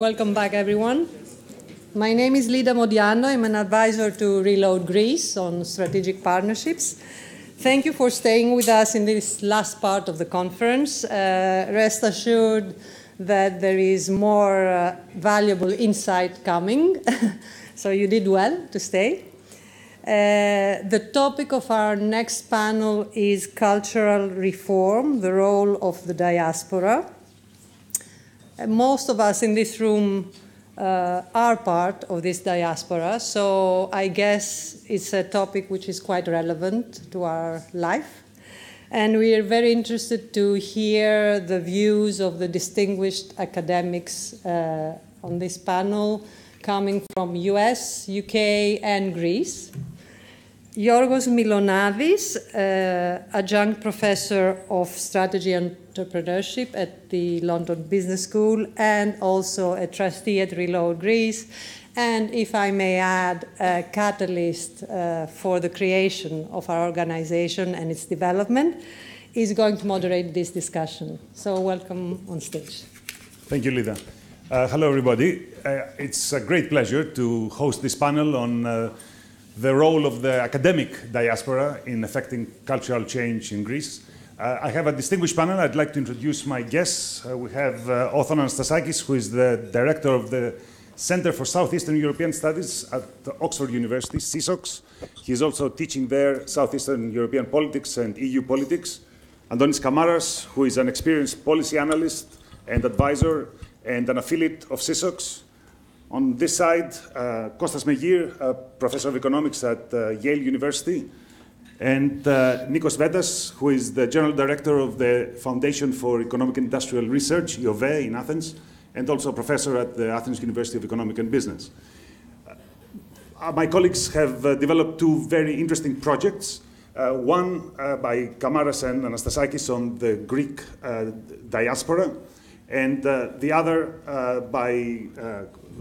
Welcome back, everyone. My name is Lida Modiano. I'm an advisor to Reload Greece on strategic partnerships. Thank you for staying with us in this last part of the conference. Rest assured that there is more valuable insight coming, so you did well to stay. The topic of our next panel is cultural reform, the role of the diaspora. Most of us in this room are part of this diaspora, so I guess it's a topic which is quite relevant to our life. And we are very interested to hear the views of the distinguished academics on this panel coming from US, UK, and Greece. Yiorgos Mylonadis, adjunct professor of strategy and entrepreneurship at the London Business School and also a trustee at Reload Greece, and if I may add, a catalyst for the creation of our organization and its development, is going to moderate this discussion. So welcome on stage. Thank you, Lida. Hello, everybody. It's a great pleasure to host this panel on the role of the academic diaspora in affecting cultural change in Greece. I have a distinguished panel. I'd like to introduce my guests. We have Othon Anastasakis, who is the director of the Center for Southeastern European Studies at Oxford University, SEESOX. He's also teaching there Southeastern European politics and EU politics. Antonis Kamaras, who is an experienced policy analyst and advisor and an affiliate of SEESOX. On this side, Costas Meghir, professor of economics at Yale University, and Nikos Vettas, who is the general director of the Foundation for Economic and Industrial Research, IOBE, in Athens, and also a professor at the Athens University of Economic and Business. My colleagues have developed two very interesting projects, one by Kamaras and Anastasakis on the Greek diaspora, and the other by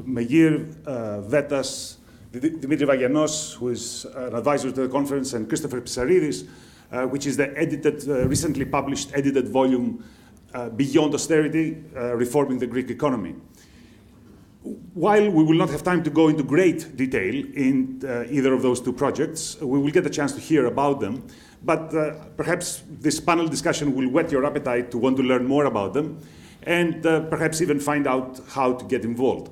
Meghir, Vettas, Dimitri Vagianos, who is an advisor to the conference, and Christopher Pissaridis, which is the recently published edited volume, Beyond Austerity, Reforming the Greek Economy. While we will not have time to go into great detail in either of those two projects, we will get a chance to hear about them. But perhaps this panel discussion will whet your appetite to want to learn more about them, and perhaps even find out how to get involved.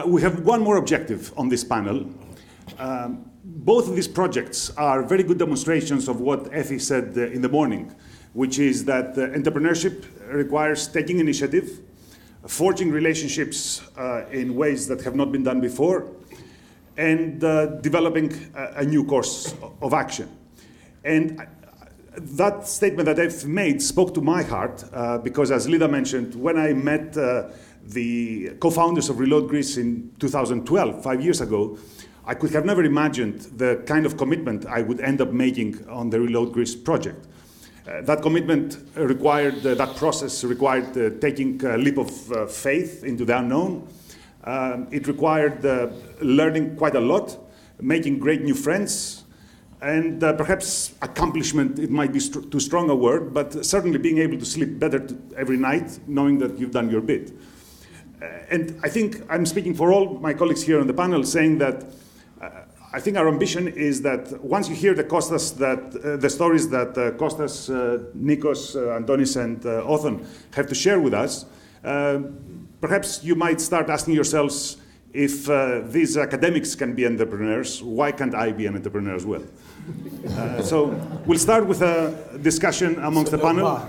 We have one more objective on this panel. Both of these projects are very good demonstrations of what Effie said in the morning, which is that entrepreneurship requires taking initiative, forging relationships in ways that have not been done before, and developing a new course of action. And that statement that I've made spoke to my heart because, as Lida mentioned, when I met the co-founders of Reload Greece in 2012, 5 years ago, I could have never imagined the kind of commitment I would end up making on the Reload Greece project. That commitment required, that process required taking a leap of faith into the unknown. It required learning quite a lot, making great new friends, and perhaps accomplishment, it might be too strong a word, but certainly being able to sleep better every night, knowing that you've done your bit. And I think I'm speaking for all my colleagues here on the panel, saying that I think our ambition is that once you hear the stories that Costas, Nikos, Antonis, and Othon have to share with us, perhaps you might start asking yourselves, if these academics can be entrepreneurs, why can't I be an entrepreneur as well? So we'll start with a discussion amongst the panel.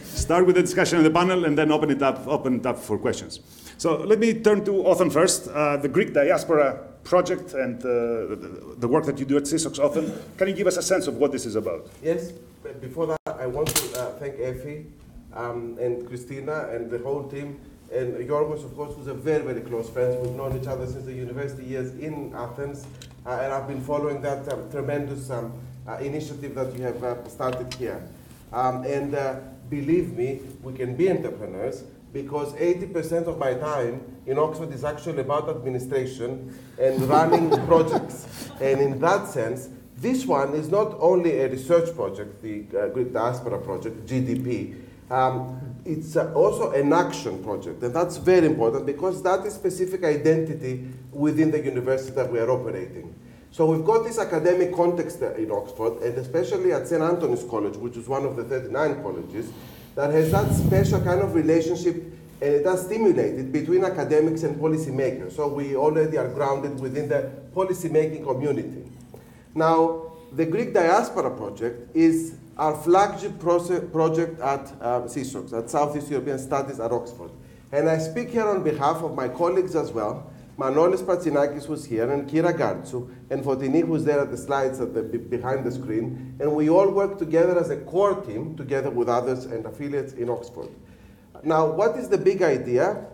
Start with a discussion on the panel and then open it up for questions. So let me turn to Othon first. The Greek Diaspora Project and the work that you do at SEESOX, Othon. Can you give us a sense of what this is about? Yes, but before that, I want to thank Effie and Christina and the whole team, and Yiorgos, of course, who's a very, very close friend. We've known each other since the university years in Athens, and I've been following that tremendous initiative that you have started here. And believe me, we can be entrepreneurs, because 80% of my time in Oxford is actually about administration and running projects. And in that sense, this one is not only a research project, the Greek Diaspora Project, GDP, It's also an action project, and that's very important because that is specific identity within the university that we are operating. So we've got this academic context in Oxford, and especially at St. Antony's College, which is one of the 39 colleges, that has that special kind of relationship, and it does stimulate it between academics and policymakers. So we already are grounded within the policymaking community. Now, the Greek Diaspora project is our flagship project at SEESOX, at Southeast European Studies at Oxford. And I speak here on behalf of my colleagues as well, Manolis Patsinakis, who's here, and Kira Gartsou, and Fotini, who's there at the slides behind the screen. And we all work together as a core team, together with others and affiliates in Oxford. Now, what is the big idea?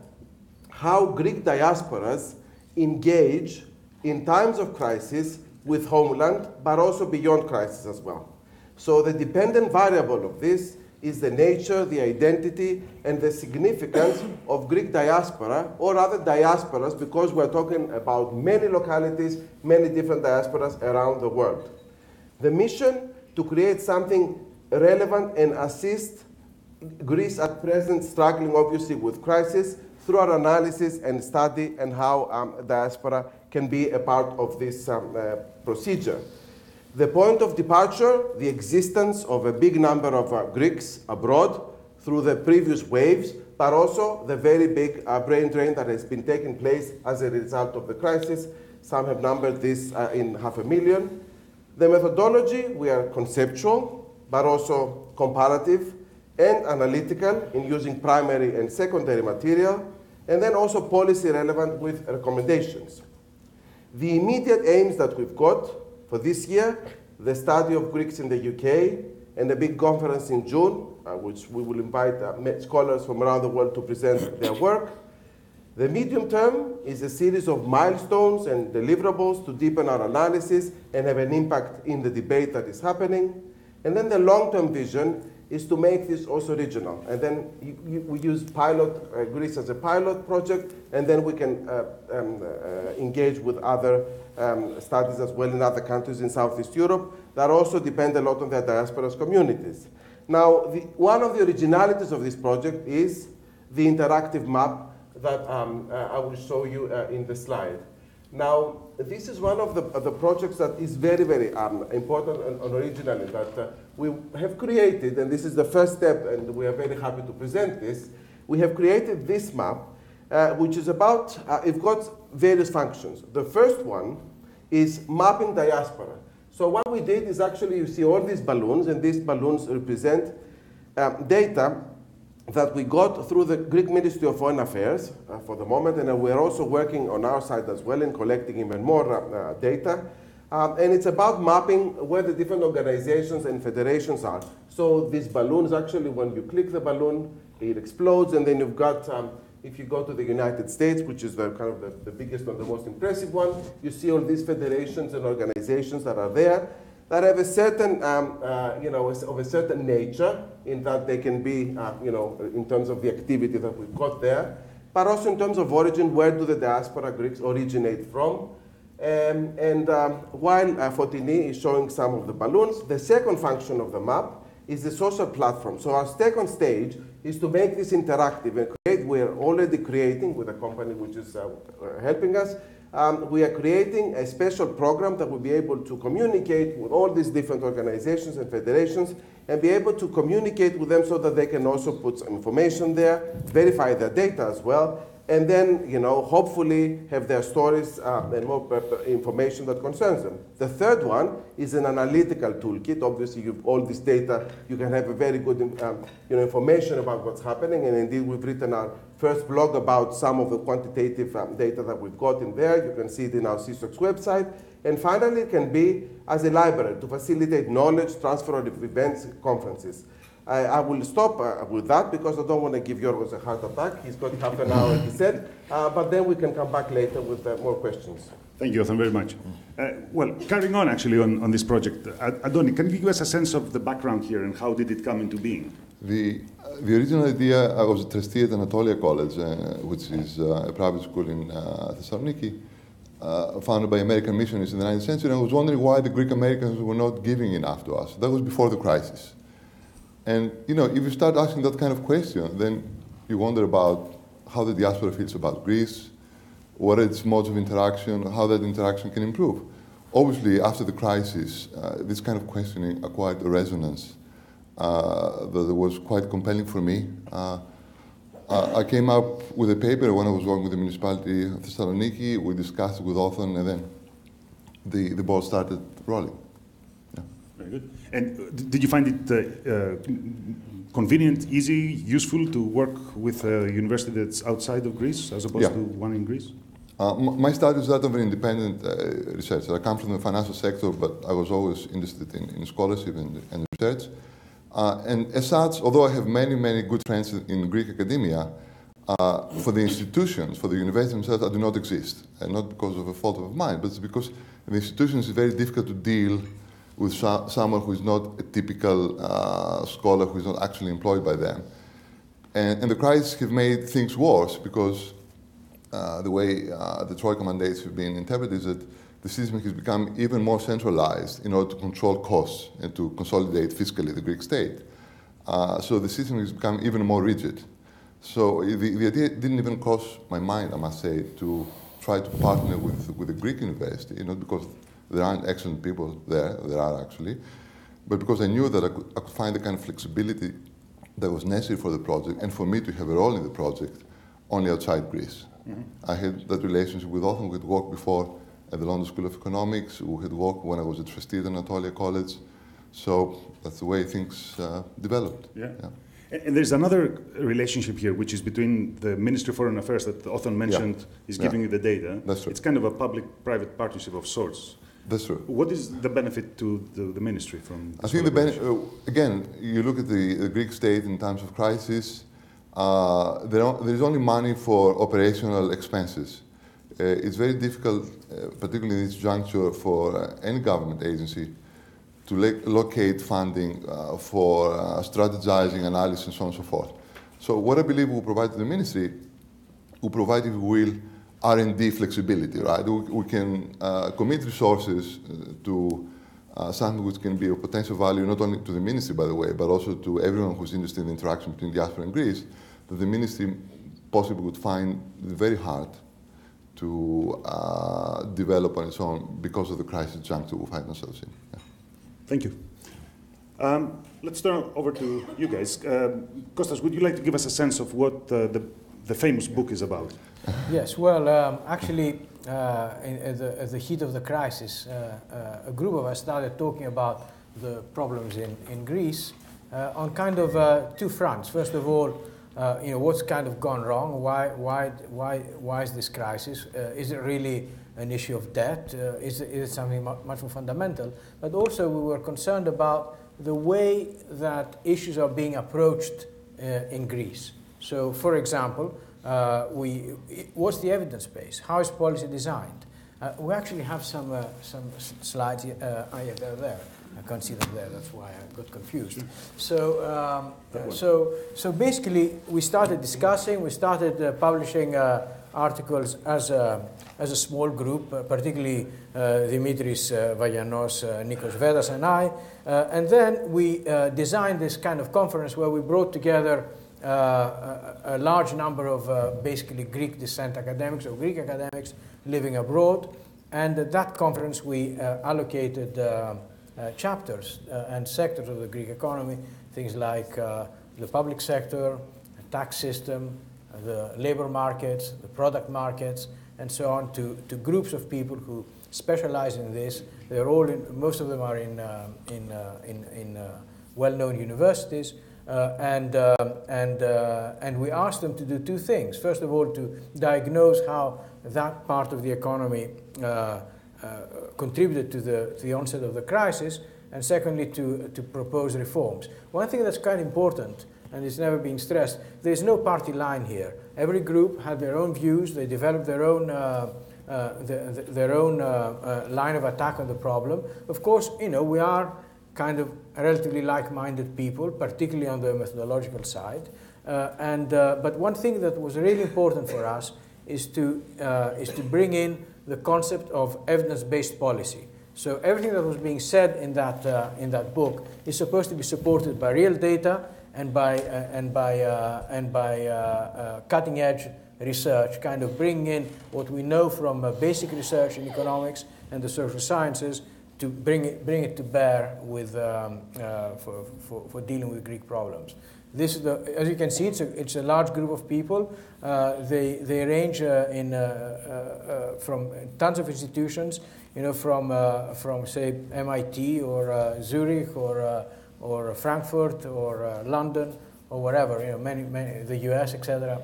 How Greek diasporas engage in times of crisis with homeland, but also beyond crisis as well. So the dependent variable of this is the nature, the identity, and the significance of Greek diaspora, or other diasporas, because we're talking about many localities, many different diasporas around the world. The mission to create something relevant and assist Greece at present struggling obviously with crisis through our analysis and study and how diaspora can be a part of this procedure. The point of departure, the existence of a big number of Greeks abroad through the previous waves, but also the very big brain drain that has been taking place as a result of the crisis. Some have numbered this in 500,000. The methodology, we are conceptual, but also comparative and analytical in using primary and secondary material, and then also policy relevant with recommendations. The immediate aims that we've got for this year, the study of Greeks in the UK, and a big conference in June, which we will invite scholars from around the world to present their work. The medium term is a series of milestones and deliverables to deepen our analysis and have an impact in the debate that is happening. And then the long-term vision is to make this also regional. And then we use Greece as a pilot project, and then we can engage with other studies as well in other countries in Southeast Europe that also depend a lot on their diasporas communities. Now, one of the originalities of this project is the interactive map that I will show you in the slide. Now, this is one of the projects that is very, very important and original that we have created, and this is the first step, and we are very happy to present this. We have created this map, which is about, it's got various functions. The first one is mapping diaspora. So what we did is actually, you see all these balloons, and these balloons represent data that we got through the Greek Ministry of Foreign Affairs for the moment, and we're also working on our side as well in collecting even more data. And it's about mapping where the different organizations and federations are. So these balloons, actually, when you click the balloon, it explodes, and then you've got, if you go to the United States, which is the kind of the biggest and the most impressive one, you see all these federations and organizations that are there that have a certain, of a certain nature in that they can be, in terms of the activity that we've got there, but also in terms of origin, where do the diaspora Greeks originate from? While Fotini is showing some of the balloons, the second function of the map is the social platform. So our second stage is to make this interactive and create. We're already creating with a company which is helping us. We are creating a special program that will be able to communicate with all these different organizations and federations and be able to communicate with them so that they can also put some information there, verify their data as well, and then, hopefully have their stories and more information that concerns them. The third one is an analytical toolkit. Obviously, you've all this data, you can have a very good information about what's happening, and indeed we've written our first blog about some of the quantitative data that we've got in there. You can see it in our SEESOX website. And finally, it can be as a library to facilitate knowledge transfer of events, conferences. I will stop with that because I don't want to give Yiorgos a heart attack. He's got half an hour, he said, but then we can come back later with more questions. Thank you, Othon, very much. Well, carrying on actually on this project, Antony, can you give us a sense of the background here and how did it come into being? The original idea, I was a trustee at Anatolia College, which is a private school in Thessaloniki, founded by American missionaries in the 19th century, and I was wondering why the Greek Americans were not giving enough to us. That was before the crisis. And if you start asking that kind of question, then you wonder about how the diaspora feels about Greece, what are its modes of interaction, how that interaction can improve. Obviously, after the crisis, this kind of questioning acquired a resonance that was quite compelling for me. I came up with a paper when I was working with the municipality of Thessaloniki. We discussed it with Othon, and then the ball started rolling. Yeah. Very good. And did you find it convenient, easy, useful to work with a university that's outside of Greece as opposed to one in Greece? My study is that of an independent researcher. I come from the financial sector, but I was always interested in scholarship and research. And as such, although I have many, many good friends in Greek academia, for the institutions, for the university themselves, I do not exist. And not because of a fault of mine, but it's because the institutions is very difficult to deal with someone who is not a typical scholar, who is not actually employed by them. And the crisis have made things worse because the way the Troika mandates have been interpreted is that the system has become even more centralized in order to control costs and to consolidate fiscally the Greek state. So the system has become even more rigid. So the idea didn't even cross my mind, I must say, to try to partner with a Greek university, not because there aren't excellent people there are actually, but because I knew that I could find the kind of flexibility that was necessary for the project and for me to have a role in the project only outside Greece. Mm-hmm. I had that relationship with Othon. We had worked before at the London School of Economics. We had worked when I was a trustee at Anatolia College. So that's the way things developed. Yeah. And there's another relationship here, which is between the Ministry of Foreign Affairs that Othon mentioned is giving you the data. That's true. It's kind of a public-private partnership of sorts. That's true. What is the benefit to the ministry from this? I think again, you look at the Greek state in times of crisis, there is only money for operational expenses. It's very difficult, particularly in this juncture, for any government agency to locate funding for strategizing, analysis, and so on and so forth. So what I believe we'll provide to the ministry, we'll provide, if you will, R&D flexibility, right? We can commit resources to something which can be of potential value not only to the ministry, by the way, but also to everyone who's interested in the interaction between diaspora and Greece, that the ministry possibly would find very hard to develop on its own because of the crisis juncture we find ourselves in. Yeah. Thank you. Let's turn over to you guys. Costas, would you like to give us a sense of what the famous book is about? Yes, well, actually, at the heat of the crisis, a group of us started talking about the problems in Greece on kind of two fronts. First of all, what's kind of gone wrong? Why is this crisis? Is it really an issue of debt? Is it something much more fundamental? But also, we were concerned about the way that issues are being approached in Greece. So, for example, what's the evidence base? How is policy designed? We actually have some slides. They're there. I can't see them there. That's why I got confused. So, so basically, we started discussing. We started publishing articles as a small group, particularly Dimitris Vagianos, Nikos, Vettas, and I. And then we designed this kind of conference where we brought together a large number of basically Greek descent academics or Greek academics living abroad. And at that conference, we allocated chapters and sectors of the Greek economy, things like the public sector, the tax system, the labor markets, the product markets, and so on, to groups of people who specialize in this. They're all most of them are in well-known universities. And we asked them to do two things. First of all, to diagnose how that part of the economy contributed to the onset of the crisis, and secondly, to propose reforms. One thing that's quite important, and it's never been stressed, there's no party line here. Every group had their own views. They developed their own line of attack on the problem. Of course, we are kind of relatively like-minded people, particularly on the methodological side. But one thing that was really important for us is to bring in the concept of evidence-based policy. So everything that was being said in that book is supposed to be supported by real data and by cutting edge research, kind of bringing in what we know from basic research in economics and the social sciences to bring it to bear with for dealing with Greek problems. This is as you can see, it's a large group of people. They range from tons of institutions, from say MIT or Zurich or Frankfurt or London or wherever, many the US, etc.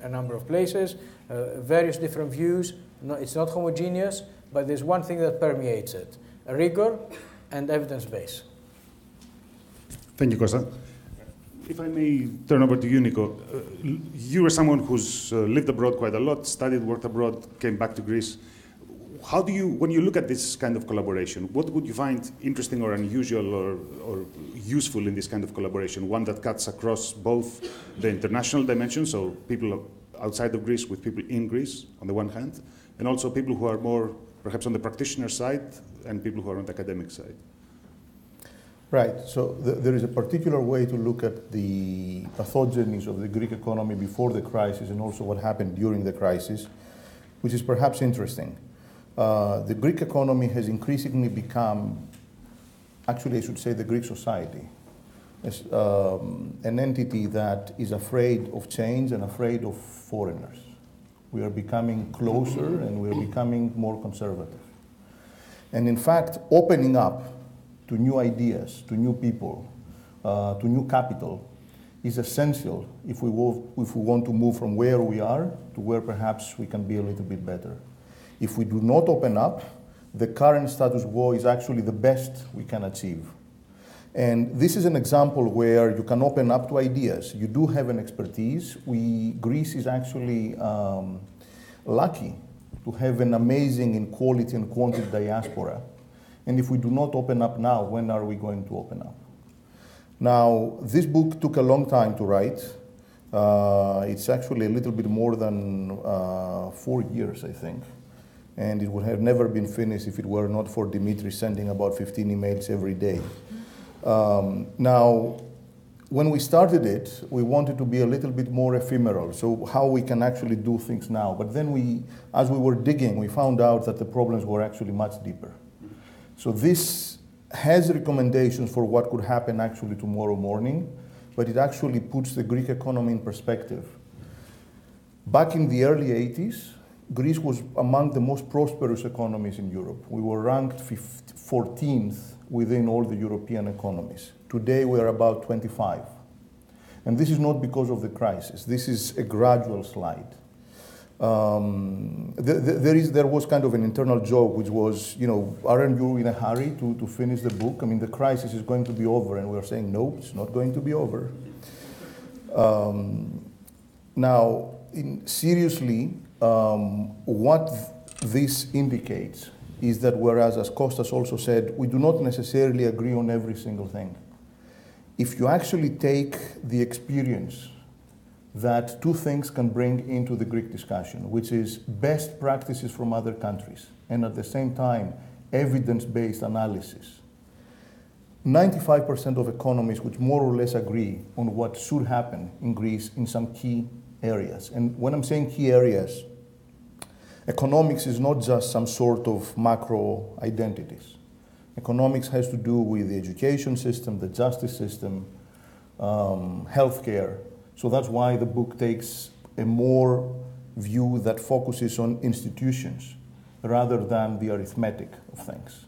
A number of places, various different views. It's not homogeneous, but there's one thing that permeates it: rigor and evidence base. Thank you, Costa. If I may turn over to you, Nico. You are someone who's lived abroad quite a lot, studied, worked abroad, came back to Greece. How do you, when you look at this kind of collaboration, what would you find interesting or unusual or useful in this kind of collaboration? One that cuts across both the international dimension, so people outside of Greece with people in Greece, on the one hand, and also people who are more perhaps on the practitioner side and people who are on the academic side. Right. So there is a particular way to look at the pathogenies of the Greek economy before the crisis and also what happened during the crisis, which is perhaps interesting. The Greek economy has increasingly become, actually I should say the Greek society, as an entity that is afraid of change and afraid of foreigners. We are becoming closer and we are becoming more conservative. And in fact, opening up to new ideas, to new people, to new capital is essential if we want to move from where we are to where perhaps we can be a little bit better. If we do not open up, the current status quo is actually the best we can achieve. And this is an example where you can open up to ideas. You do have an expertise. Greece is actually lucky to have an amazing in quality and quantity diaspora. And if we do not open up now, when are we going to open up? Now, this book took a long time to write. It's actually a little bit more than 4 years, I think. And it would have never been finished if it were not for Dimitri sending about 15 emails every day. Now, when we started it, we wanted to be a little bit more ephemeral, so how we can actually do things now. But then as we were digging, we found out that the problems were actually much deeper. So this has recommendations for what could happen actually tomorrow morning, but it actually puts the Greek economy in perspective. Back in the early 80s, Greece was among the most prosperous economies in Europe. We were ranked 14th within all the European economies. Today we are about 25. And this is not because of the crisis. This is a gradual slide. There was kind of an internal joke, which was, aren't you in a hurry to finish the book? I mean, the crisis is going to be over, and we're saying, no, it's not going to be over. Now, seriously, what this indicates is that whereas, as Costas also said, we do not necessarily agree on every single thing. If you actually take the experience that two things can bring into the Greek discussion, which is best practices from other countries, and at the same time, evidence-based analysis. 95% of economists which more or less agree on what should happen in Greece in some key areas. And when I'm saying key areas, economics is not just some sort of macro identities. Economics has to do with the education system, the justice system, healthcare. So that's why the book takes a more view that focuses on institutions rather than the arithmetic of things.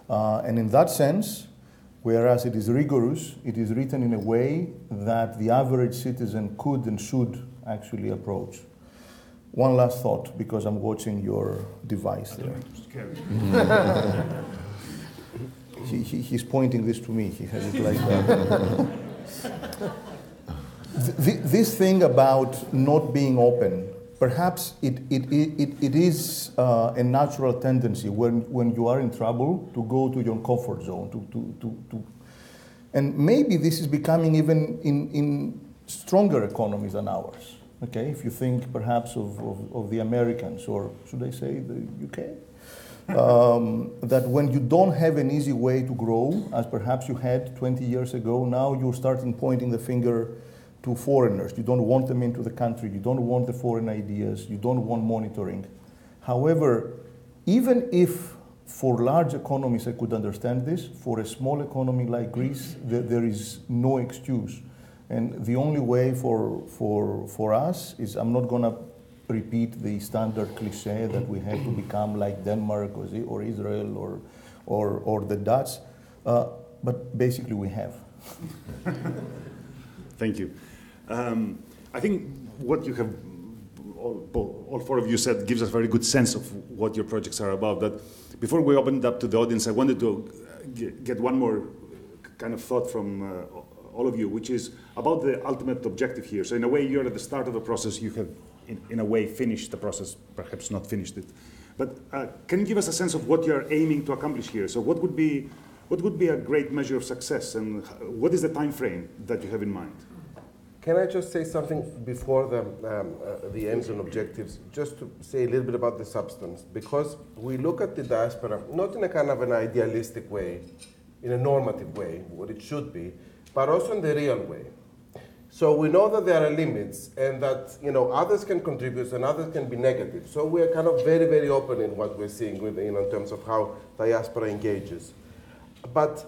And in that sense, whereas it is rigorous, it is written in a way that the average citizen could and should actually approach. One last thought, because I'm watching your device there. He's pointing this to me. He has it like that. This thing about not being open, perhaps it is a natural tendency when you are in trouble to go to your comfort zone. And maybe this is becoming even in stronger economies than ours. Okay, if you think perhaps of the Americans, or should I say the UK? that when you don't have an easy way to grow, as perhaps you had 20 years ago, now you're starting pointing the finger to foreigners. You don't want them into the country. You don't want the foreign ideas. You don't want monitoring. However, even if for large economies I could understand this, for a small economy like Greece, there is no excuse. And the only way for us is, I'm not going to repeat the standard cliche that we have to become like Denmark or Israel or the Dutch, but basically we have. Thank you. I think what you have, all four of you said, gives us a very good sense of what your projects are about. But before we open it up to the audience, I wanted to get one more kind of thought from all of you, which is about the ultimate objective here. So in a way, you're at the start of the process. You have, in a way, finished the process, perhaps not finished it. But can you give us a sense of what you're aiming to accomplish here? So what would be a great measure of success, and what is the time frame that you have in mind? Can I just say something before the ends and objectives, just to say a little bit about the substance? Because we look at the diaspora, not in a kind of an idealistic way, in a normative way, what it should be, but also in the real way. So we know that there are limits, and that others can contribute and others can be negative. So we are kind of very, very open in what we're seeing in terms of how diaspora engages. But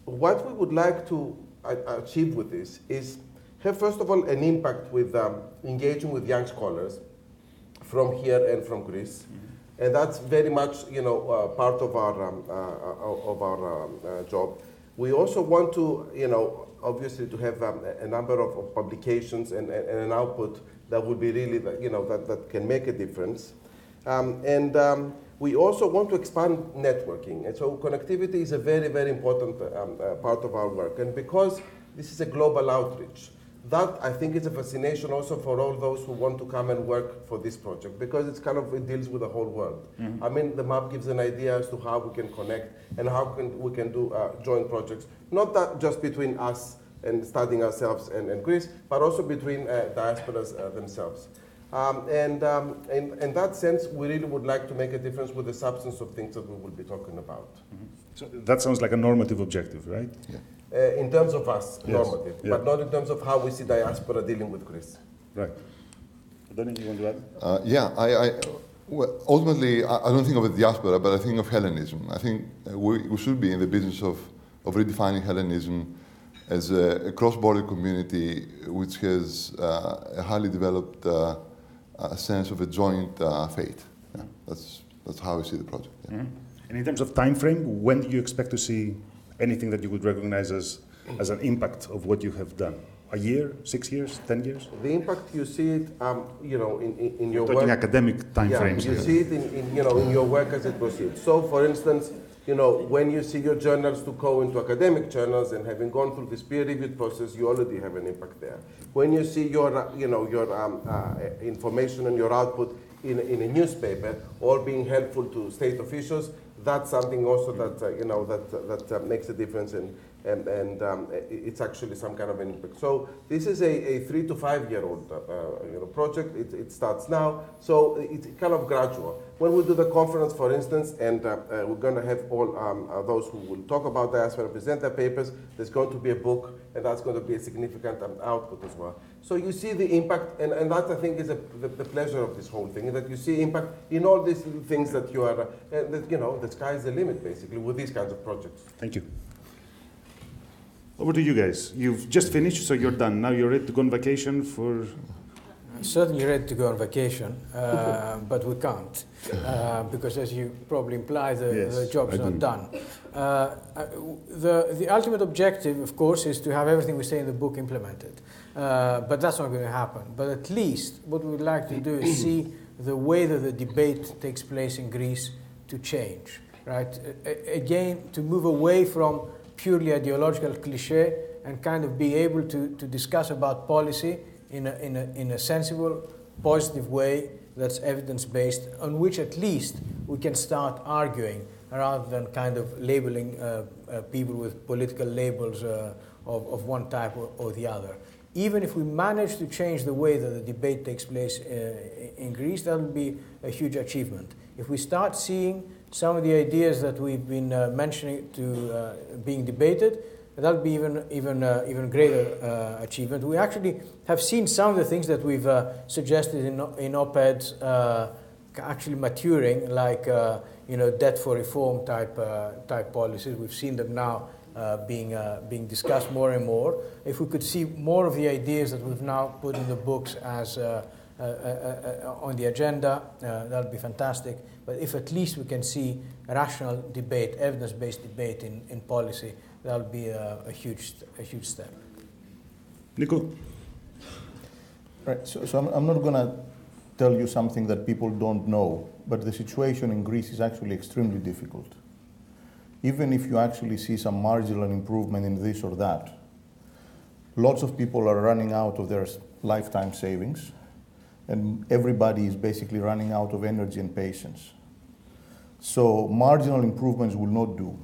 what we would like to achieve with this is have, first of all, an impact with engaging with young scholars from here and from Greece. Mm-hmm. And that's very much part of our job. We also want to, obviously, to have a number of publications and an output that would be really, that can make a difference. We also want to expand networking. And so connectivity is a very, very important part of our work. And because this is a global outreach, that, I think, is a fascination also for all those who want to come and work for this project, because it deals with the whole world. Mm-hmm. I mean, the map gives an idea as to how we can connect and how we can do joint projects, not that just between us and studying ourselves and Greece, but also between diasporas themselves. In that sense, we really would like to make a difference with the substance of things that we will be talking about. Mm-hmm. So that sounds like a normative objective, right? Yeah. In terms of us, yes. Normative, yeah. But not in terms of how we see diaspora dealing with Greece. Right. Antonis, you want to add? Well, ultimately, I don't think of a diaspora, but I think of Hellenism. I think we should be in the business of redefining Hellenism as a cross-border community which has a highly developed sense of a joint fate. Yeah, that's how I see the project. Yeah. Mm-hmm. And in terms of time frame, when do you expect to see anything that you would recognize as an impact of what you have done? A year, 6 years, 10 years? The impact, you see it, in your work. Talking academic time frames. You see it in your work as it proceeds. So, for instance, when you see your journals to go into academic journals, and having gone through this peer-reviewed process, you already have an impact there. When you see your information and your output in a newspaper, or being helpful to state officials, that's something also that that makes a difference, and it's actually some kind of an impact. So this is a 3 to 5 year old project. It starts now, so it's kind of gradual. When we do the conference, for instance, and we're going to have all those who will talk about diaspora present their papers, there's going to be a book, and that's going to be a significant output as well. So you see the impact, and that, I think, is the pleasure of this whole thing, that you see impact in all these little things that you are, the sky is the limit, basically, with these kinds of projects. Thank you. Over to you guys. You've just finished, so you're done. Now you're ready to go on vacation for... I'm certainly ready to go on vacation, but we can't, because as you probably imply, the job's not done. The ultimate objective, of course, is to have everything we say in the book implemented. But that's not going to happen. But at least what we would like to do is see the way that the debate takes place in Greece to change, right? Again, to move away from purely ideological cliché and kind of be able to discuss about policy in a sensible, positive way that's evidence-based, on which at least we can start arguing rather than kind of labeling people with political labels of one type or the other. Even if we manage to change the way that the debate takes place in Greece, that will be a huge achievement. If we start seeing some of the ideas that we've been mentioning to being debated, that'll be even greater achievement. We actually have seen some of the things that we've suggested in op-eds actually maturing, like debt for reform type policies. We've seen them now being discussed more and more. If we could see more of the ideas that we've now put in the books as on the agenda, that would be fantastic. But if at least we can see rational debate, evidence-based debate in policy, that would be a huge step. Nico? Right. So I'm not going to tell you something that people don't know, but the situation in Greece is actually extremely difficult. Even if you actually see some marginal improvement in this or that, lots of people are running out of their lifetime savings, and everybody is basically running out of energy and patience. So marginal improvements will not do.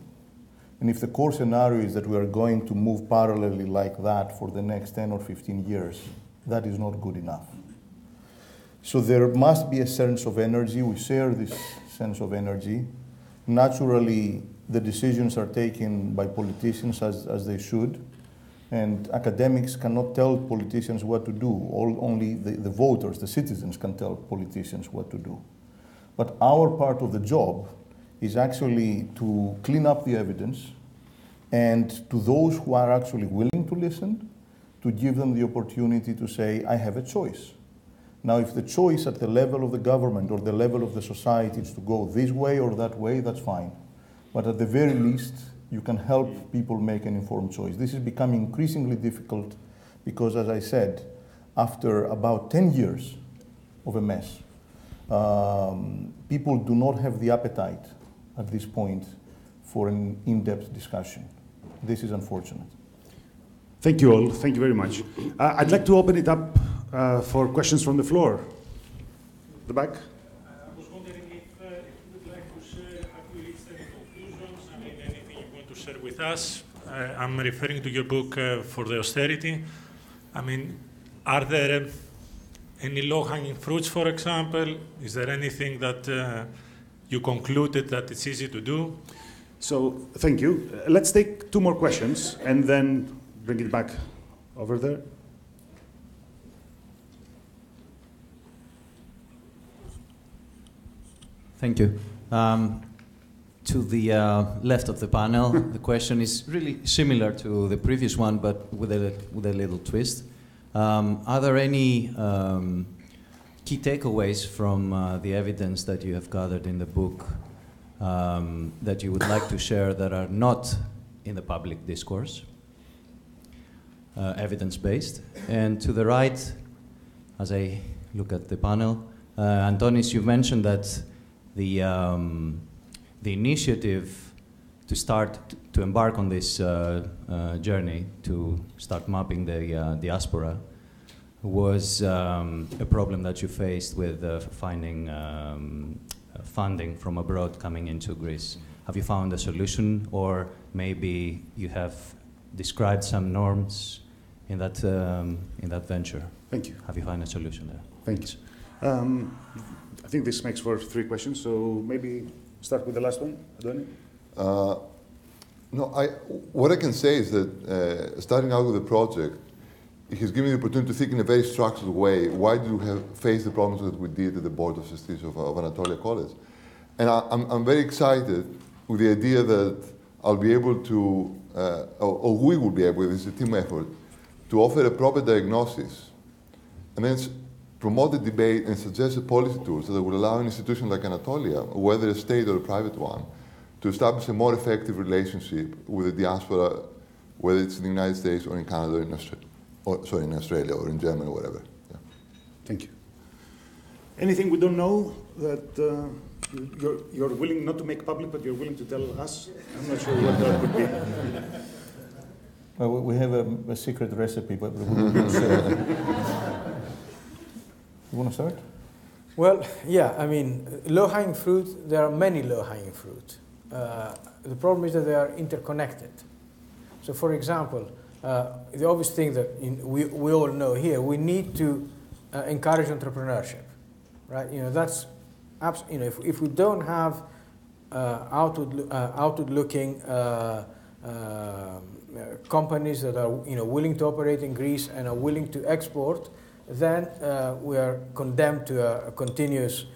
And if the core scenario is that we are going to move parallelly like that for the next 10 or 15 years, that is not good enough. So there must be a sense of energy. We share this sense of energy. Naturally, the decisions are taken by politicians as they should. And academics cannot tell politicians what to do. Only the voters, the citizens, can tell politicians what to do. But our part of the job is actually to clean up the evidence, and to those who are actually willing to listen, to give them the opportunity to say, I have a choice. Now, if the choice at the level of the government or the level of the society is to go this way or that way, that's fine. But at the very least, you can help people make an informed choice. This is becoming increasingly difficult because, as I said, after about 10 years of a mess, people do not have the appetite at this point for an in-depth discussion. This is unfortunate. Thank you all. Thank you very much. I'd like to open it up for questions from the floor. The back. I was wondering if you would like to share, have you reached any conclusions? I mean, anything you want to share with us? I'm referring to your book for the austerity. I mean, are there any low-hanging fruits, for example? Is there anything that you concluded that it's easy to do? So, thank you. Let's take two more questions and then bring it back over there. Thank you. To the left of the panel, the question is really similar to the previous one, but with a little twist. Are there any key takeaways from the evidence that you have gathered in the book that you would like to share that are not in the public discourse, evidence-based? And to the right, as I look at the panel, Antonis, you mentioned that the initiative to start to embark on this journey to start mapping the diaspora was a problem that you faced with finding funding from abroad coming into Greece. Have you found a solution, or maybe you have described some norms in that venture? Thank you. Have you found a solution there? Thank you. I think this makes for 3 questions, so maybe start with the last one, Antony. No, what I can say is that starting out with the project, it has given me the opportunity to think in a very structured way. Why do we face the problems that we did at the Board of Trustees of Anatolia College? And I'm very excited with the idea that I'll be able to, or we will be able, this is a team effort, to offer a proper diagnosis and then promote the debate and suggest policy tools that will allow an institution like Anatolia, whether a state or a private one, to establish a more effective relationship with the diaspora, whether it's in the United States or in Canada or in Australia. In Australia or in Germany or whatever. Yeah. Thank you. Anything we don't know that you're willing not to make public, but you're willing to tell us? I'm not sure what that would be. Well, we have a secret recipe, but we wouldn't share it. You want to start? Well, yeah, I mean, low-hanging fruit, there are many low-hanging fruit. The problem is that they are interconnected. So, for example, the obvious thing that we all know here, we need to encourage entrepreneurship, right? You know, that's if we don't have outward-looking companies that are willing to operate in Greece and are willing to export, then we are condemned to a continuous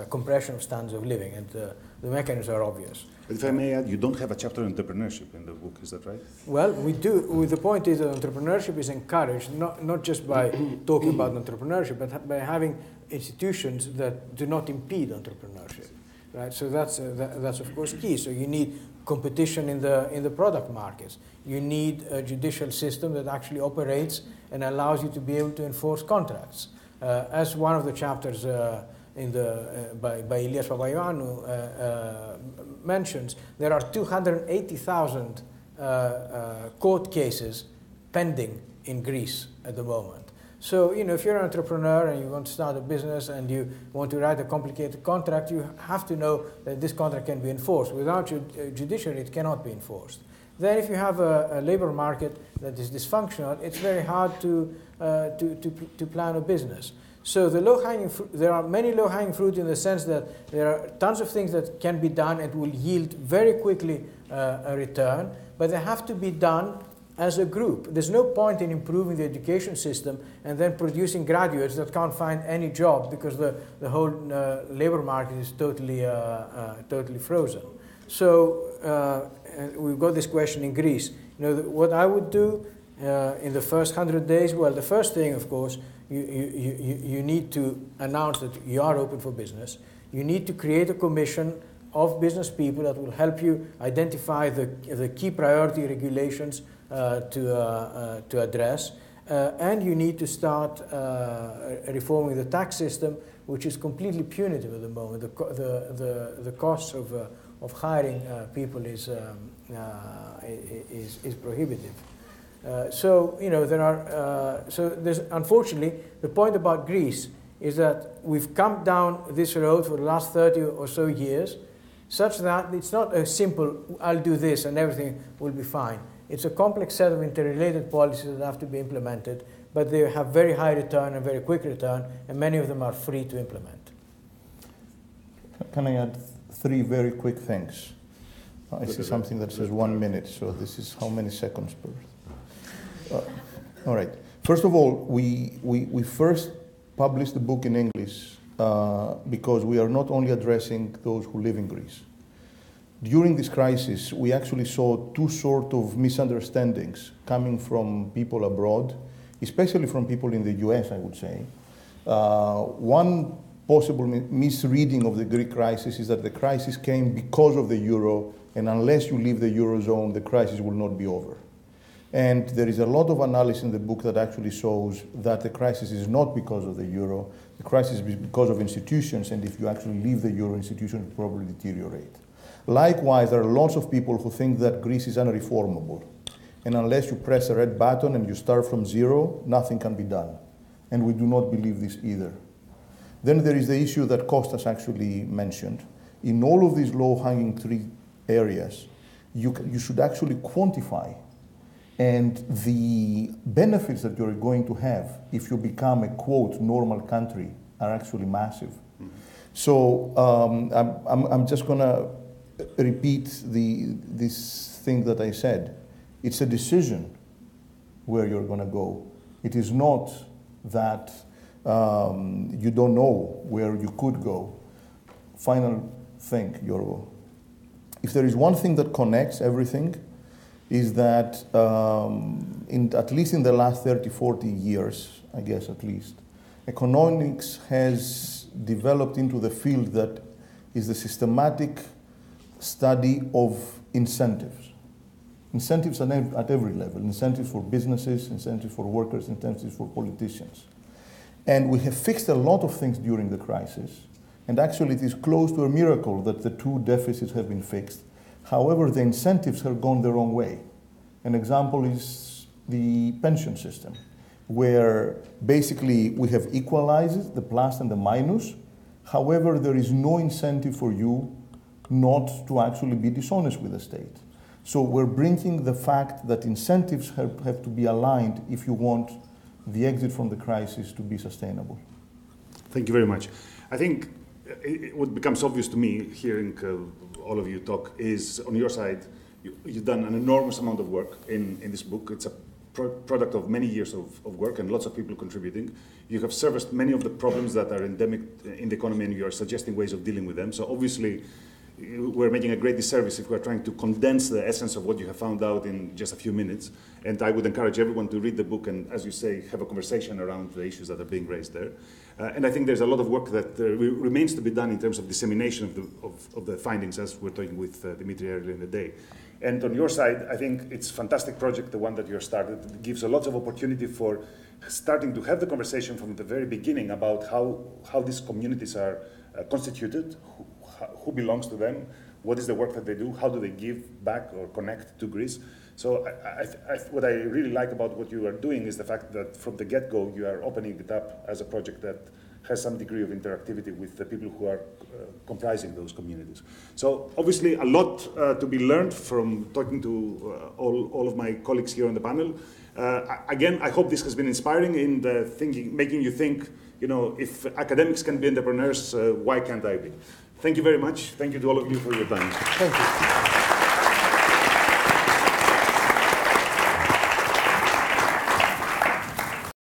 compression of standards of living, and the mechanisms are obvious. But if I may add, you don't have a chapter on entrepreneurship in the book, is that right? Well, we do. The point is that entrepreneurship is encouraged, not just by talking about entrepreneurship, but by having institutions that do not impede entrepreneurship. Right? So that's of course key. So you need competition in the product markets. You need a judicial system that actually operates and allows you to be able to enforce contracts. As one of the chapters by Ilias Papaioannou mentions, there are 280,000 court cases pending in Greece at the moment. So, if you're an entrepreneur and you want to start a business and you want to write a complicated contract, you have to know that this contract can be enforced. Without judiciary, it cannot be enforced. Then if you have a labor market that is dysfunctional, it's very hard to plan a business. So there are many low-hanging fruit in the sense that there are tons of things that can be done and will yield very quickly a return, but they have to be done as a group. There's no point in improving the education system and then producing graduates that can't find any job because the whole labor market is totally frozen. So we've got this question in Greece. What I would do in the first 100 days, well, the first thing, of course, you need to announce that you are open for business. You need to create a commission of business people that will help you identify the key priority regulations to address, and you need to start reforming the tax system, which is completely punitive at the moment. The cost of hiring people is prohibitive. So there's unfortunately the point about Greece is that we've come down this road for the last 30 or so years, such that it's not a simple "I'll do this and everything will be fine." It's a complex set of interrelated policies that have to be implemented, but they have very high return and very quick return, and many of them are free to implement. Can I add 3 very quick things? I see something that says 1 minute, so this is how many seconds per? All right. First of all, we first published the book in English because we are not only addressing those who live in Greece. During this crisis, we actually saw 2 sort of misunderstandings coming from people abroad, especially from people in the US, I would say. One possible misreading of the Greek crisis is that the crisis came because of the euro, and unless you leave the eurozone, the crisis will not be over. And there is a lot of analysis in the book that actually shows that the crisis is not because of the euro, the crisis is because of institutions, and if you actually leave the euro, institutions will probably deteriorate. Likewise, there are lots of people who think that Greece is unreformable. And unless you press a red button and you start from zero, nothing can be done. And we do not believe this either. Then there is the issue that Costas actually mentioned. In all of these low-hanging fruit areas, you should actually quantify. And the benefits that you're going to have if you become a, quote, normal country are actually massive. Mm-hmm. So I'm just going to repeat this thing that I said. It's a decision where you're going to go. It is not that you don't know where you could go. Final thing, Yiorgo. If there is one thing that connects everything, is that at least in the last 30, 40 years, I guess at least, economics has developed into the field that is the systematic study of incentives. Incentives at every level, incentives for businesses, incentives for workers, incentives for politicians. And we have fixed a lot of things during the crisis, and actually it is close to a miracle that the 2 deficits have been fixed. However, the incentives have gone the wrong way. An example is the pension system, where basically we have equalized the plus and the minus. However, there is no incentive for you not to actually be dishonest with the state. So we're bringing the fact that incentives have to be aligned if you want the exit from the crisis to be sustainable. Thank you very much. I think what becomes obvious to me hearing all of you talk is, on your side, you've done an enormous amount of work in this book. It's a product of many years of work and lots of people contributing. You have serviced many of the problems that are endemic in the economy, and you are suggesting ways of dealing with them. So obviously, we're making a great disservice if we're trying to condense the essence of what you have found out in just a few minutes. And I would encourage everyone to read the book and, as you say, have a conversation around the issues that are being raised there. And I think there's a lot of work that remains to be done in terms of dissemination of the findings, as we're talking with Dimitri earlier in the day. And on your side, I think it's a fantastic project, the one that you're started. It gives a lot of opportunity for starting to have the conversation from the very beginning about how these communities are constituted, who belongs to them, what is the work that they do, how do they give back or connect to Greece. So what I really like about what you are doing is the fact that from the get-go you are opening it up as a project that has some degree of interactivity with the people who are comprising those communities. So obviously a lot to be learned from talking to all of my colleagues here on the panel. Again, I hope this has been inspiring in the thinking, making you think, you know, if academics can be entrepreneurs, why can't I be? Thank you very much. Thank you to all of you for your time. Thank you.